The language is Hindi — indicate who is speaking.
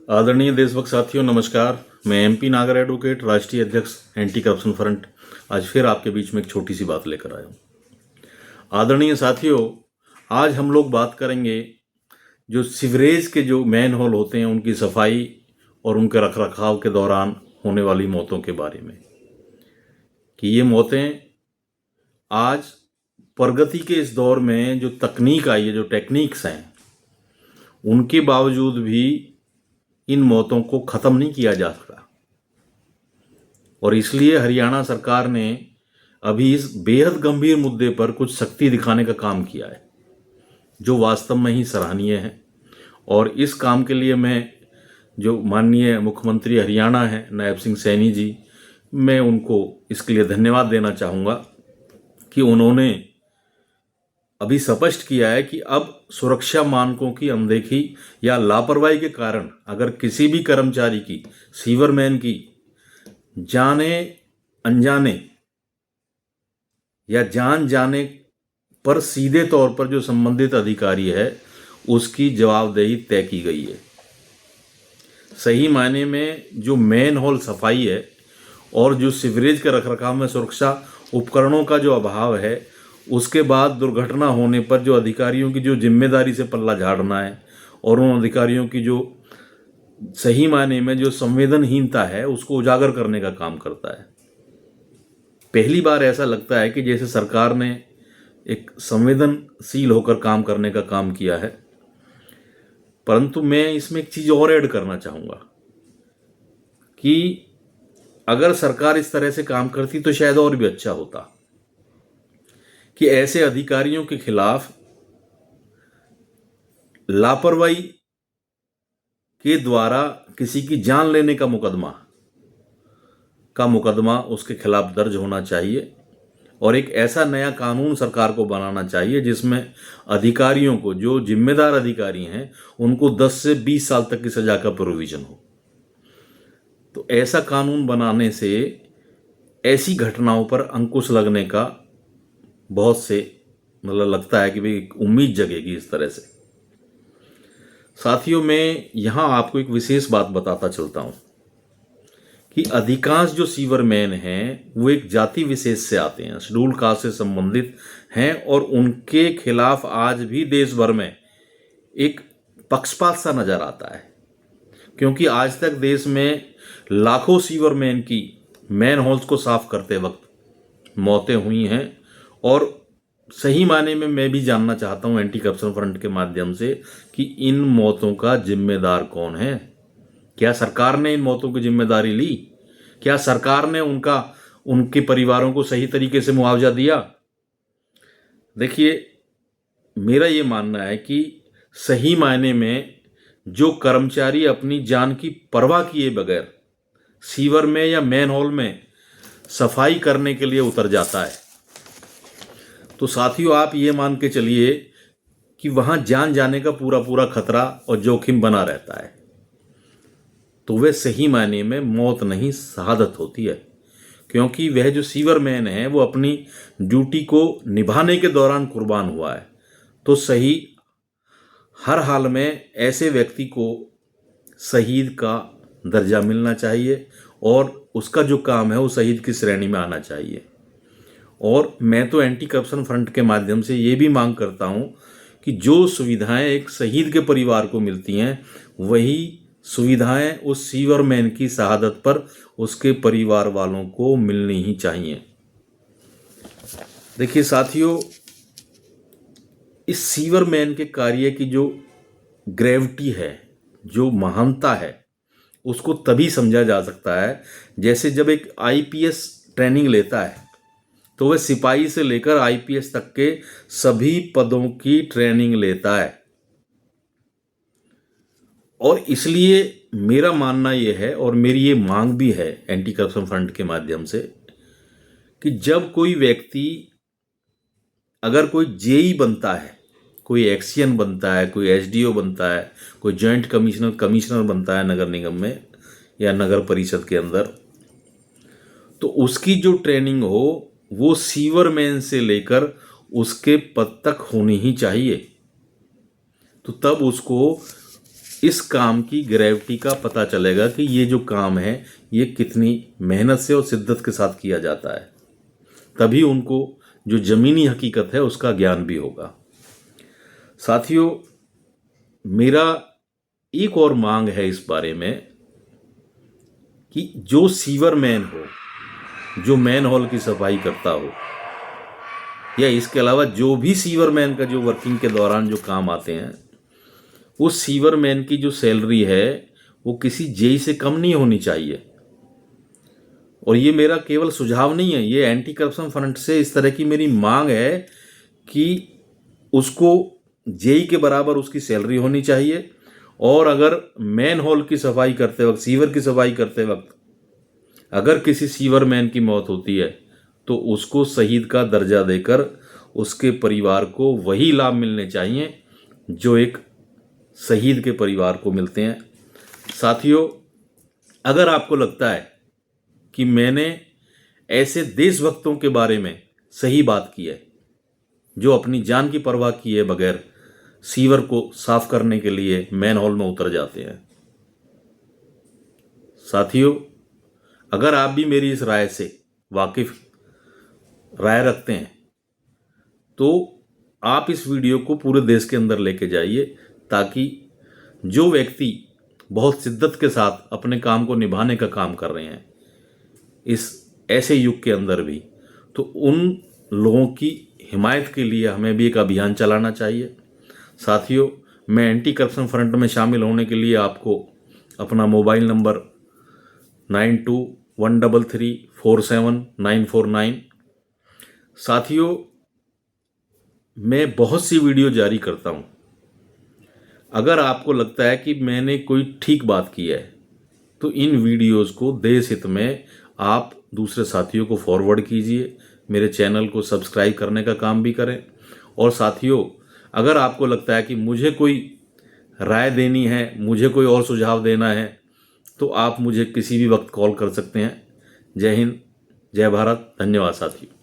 Speaker 1: आदरणीय देशभक्त साथियों, नमस्कार। मैं एमपी नागर एडवोकेट, राष्ट्रीय अध्यक्ष एंटी करप्शन फ्रंट, आज फिर आपके बीच में एक छोटी सी बात लेकर आया हूँ। आदरणीय साथियों, आज हम लोग बात करेंगे जो सीवरेज के जो मैन होल होते हैं उनकी सफाई और उनके रखरखाव के दौरान होने वाली मौतों के बारे में, कि ये मौतें आज प्रगति के इस दौर में जो तकनीक आई है, जो टेक्निक्स हैं, उनके बावजूद भी इन मौतों को ख़त्म नहीं किया जा सका। और इसलिए हरियाणा सरकार ने अभी इस बेहद गंभीर मुद्दे पर कुछ सख्ती दिखाने का काम किया है, जो वास्तव में ही सराहनीय है। और इस काम के लिए मैं जो माननीय मुख्यमंत्री हरियाणा हैं नायब सिंह सैनी जी, मैं उनको इसके लिए धन्यवाद देना चाहूँगा कि उन्होंने अभी स्पष्ट किया है कि अब सुरक्षा मानकों की अनदेखी या लापरवाही के कारण अगर किसी भी कर्मचारी की, सीवरमैन की, जाने अनजाने या जान जाने पर सीधे तौर पर जो संबंधित अधिकारी है उसकी जवाबदेही तय की गई है। सही मायने में जो मैन होल सफाई है और जो सीवरेज के रखरखाव में सुरक्षा उपकरणों का जो अभाव है, उसके बाद दुर्घटना होने पर जो अधिकारियों की जो जिम्मेदारी से पल्ला झाड़ना है और उन अधिकारियों की जो सही मायने में जो संवेदनहीनता है उसको उजागर करने का काम करता है। पहली बार ऐसा लगता है कि जैसे सरकार ने एक संवेदनशील होकर काम करने का काम किया है। परंतु मैं इसमें एक चीज़ और ऐड करना चाहूँगा कि अगर सरकार इस तरह से काम करती तो शायद और भी अच्छा होता, कि ऐसे अधिकारियों के खिलाफ लापरवाही के द्वारा किसी की जान लेने का मुकदमा उसके खिलाफ दर्ज होना चाहिए। और एक ऐसा नया कानून सरकार को बनाना चाहिए जिसमें अधिकारियों को, जो जिम्मेदार अधिकारी हैं, उनको 10 से 20 साल तक की सजा का प्रोविजन हो। तो ऐसा कानून बनाने से ऐसी घटनाओं पर अंकुश लगने का बहुत से लगता है कि भाई उम्मीद जगेगी इस तरह से। साथियों, मैं यहाँ आपको एक विशेष बात बताता चलता हूँ कि अधिकांश जो सीवरमैन हैं वो एक जाति विशेष से आते हैं, शेड्यूल कास्ट से संबंधित हैं, और उनके खिलाफ आज भी देश भर में एक पक्षपात सा नज़र आता है। क्योंकि आज तक देश में लाखों सीवरमैन की मैन होल्स को साफ करते वक्त मौतें हुई हैं। और सही माने में मैं भी जानना चाहता हूं एंटी करप्शन फ्रंट के माध्यम से कि इन मौतों का जिम्मेदार कौन है। क्या सरकार ने इन मौतों की जिम्मेदारी ली? क्या सरकार ने उनके परिवारों को सही तरीके से मुआवजा दिया? देखिए, मेरा ये मानना है कि सही मायने में जो कर्मचारी अपनी जान की परवाह किए बगैर सीवर में या मैन होल में सफाई करने के लिए उतर जाता है, तो साथियों आप ये मान के चलिए कि वहाँ जान जाने का पूरा खतरा और जोखिम बना रहता है। तो वह सही मायने में मौत नहीं, शहादत होती है। क्योंकि वह जो सीवरमैन है वो अपनी ड्यूटी को निभाने के दौरान कुर्बान हुआ है। तो सही हर हाल में ऐसे व्यक्ति को शहीद का दर्जा मिलना चाहिए और उसका जो काम है वो शहीद की श्रेणी में आना चाहिए। और मैं तो एंटी करप्शन फ्रंट के माध्यम से ये भी मांग करता हूँ कि जो सुविधाएं एक शहीद के परिवार को मिलती हैं, वही सुविधाएं उस सीवरमैन की शहादत पर उसके परिवार वालों को मिलनी ही चाहिए। देखिए साथियों, इस सीवरमैन के कार्य की जो ग्रेविटी है, जो महानता है, उसको तभी समझा जा सकता है जैसे जब एक आईपीएस ट्रेनिंग लेता है तो वह सिपाही से लेकर आईपीएस तक के सभी पदों की ट्रेनिंग लेता है। और इसलिए मेरा मानना यह है और मेरी ये मांग भी है एंटी करप्शन फ्रंट के माध्यम से कि जब कोई व्यक्ति, अगर कोई जेई बनता है, कोई एक्सीएन बनता है, कोई एसडीओ बनता है, कोई जॉइंट कमिश्नर बनता है नगर निगम में या नगर परिषद के अंदर, तो उसकी जो ट्रेनिंग हो वो सीवरमैन से लेकर उसके पद तक होनी ही चाहिए। तो तब उसको इस काम की ग्रेविटी का पता चलेगा कि ये जो काम है ये कितनी मेहनत से और शिद्दत के साथ किया जाता है। तभी उनको जो ज़मीनी हकीकत है उसका ज्ञान भी होगा। साथियों, मेरा एक और मांग है इस बारे में कि जो सीवर मैन हो, जो मैन होल की सफाई करता हो, या इसके अलावा जो भी सीवर मैन का जो वर्किंग के दौरान जो काम आते हैं, उस सीवर मैन की जो सैलरी है वो किसी जेई से कम नहीं होनी चाहिए। और ये मेरा केवल सुझाव नहीं है, ये एंटी करप्शन फ्रंट से इस तरह की मेरी मांग है कि उसको जेई के बराबर उसकी सैलरी होनी चाहिए। और अगर मैन होल की सफाई करते वक्त, सीवर की सफाई करते वक्त अगर किसी सीवर मैन की मौत होती है तो उसको शहीद का दर्जा देकर उसके परिवार को वही लाभ मिलने चाहिए जो एक शहीद के परिवार को मिलते हैं। साथियों, अगर आपको लगता है कि मैंने ऐसे देशभक्तों के बारे में सही बात की है जो अपनी जान की परवाह किए बगैर सीवर को साफ करने के लिए मैन होल में उतर जाते हैं, साथियों, अगर आप भी मेरी इस राय से वाकिफ राय रखते हैं तो आप इस वीडियो को पूरे देश के अंदर लेके जाइए, ताकि जो व्यक्ति बहुत शिद्दत के साथ अपने काम को निभाने का काम कर रहे हैं इस ऐसे युग के अंदर भी, तो उन लोगों की हिमायत के लिए हमें भी एक अभियान चलाना चाहिए। साथियों, मैं एंटी करप्शन फ्रंट में शामिल होने के लिए आपको अपना मोबाइल नंबर 9213347949। साथियों, मैं बहुत सी वीडियो जारी करता हूँ। अगर आपको लगता है कि मैंने कोई ठीक बात की है तो इन वीडियोस को देश हित में आप दूसरे साथियों को फॉरवर्ड कीजिए, मेरे चैनल को सब्सक्राइब करने का काम भी करें। और साथियों, अगर आपको लगता है कि मुझे कोई राय देनी है, मुझे कोई और सुझाव देना है, तो आप मुझे किसी भी वक्त कॉल कर सकते हैं। जय हिंद, जय भारत, धन्यवाद साथियों।